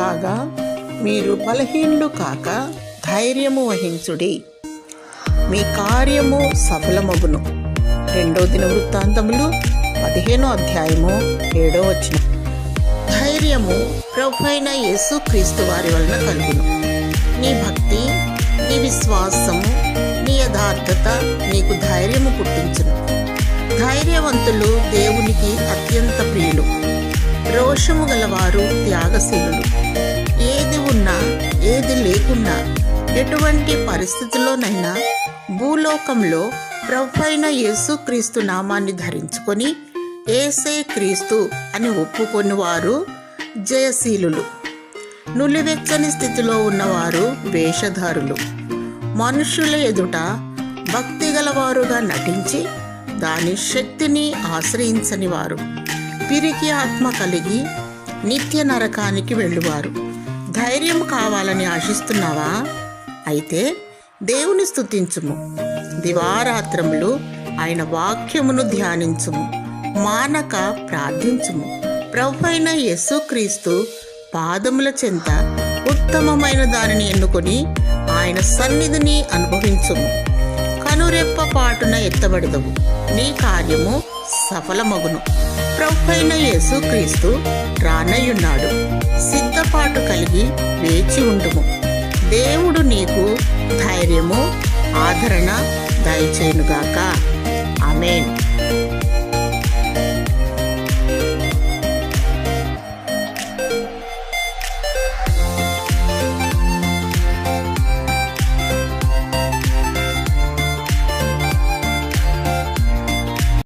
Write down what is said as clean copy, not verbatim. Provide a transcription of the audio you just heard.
కాగా మీరు బలహీనులు కాక ధైర్యము వహించుడి, మీ కార్యము సఫలమగును. 2 దినవృత్తాంతములు 15వ అధ్యాయము 7వ వచనం. ధైర్యము ప్రభువైన యేసుక్రీస్తు వారి వలన కలుగును. నీ భక్తి, నీ విశ్వాసము, నీ యథార్థత నీకు ధైర్యము పుట్టించును. ధైర్యవంతులు దేవునికి అత్యంత ప్రియులు. రోషము గలవారు త్యాగశీలులు. ఏది ఉన్నా ఏది లేకున్నా ఎటువంటి పరిస్థితుల్లోనైనా భూలోకంలో ప్రభువైన యేసుక్రీస్తు నామాన్ని ధరించుకొని యేసే క్రీస్తు అని ఒప్పుకొని వారు జయశీలులు. నులివెచ్చని స్థితిలో ఉన్నవారు వేషధారులు. మనుషుల ఎదుట భక్తి గలవారుగా నటించి దాని శక్తిని ఆశ్రయించని వారు. పిరికి ఆత్మ కలిగి నిత్య నరకానికి వెళ్ళువారు. ధైర్యం కావాలని ఆశిస్తున్నావా? అయితే దేవుని స్తుతించుము. దివారాత్రములు ఆయన వాక్యమును ధ్యానించుము. మానక ప్రార్థించుము. ప్రభువైన యేసుక్రీస్తు పాదముల చెంత ఉత్తమమైన దానిని ఎన్నుకొని ఆయన సన్నిధిని అనుభవించుము. కనురెప్ప పాటున ఎత్తబడదవు. నీ కార్యము సఫలమగును. ప్రభువైన యేసుక్రీస్తు రానయ్యున్నాడు. సిద్ధపాటు కలిగి వేచి ఉండుము. దేవుడు నీకు ధైర్యము, ఆదరణ దయచేయునుగాక. ఆమేన్.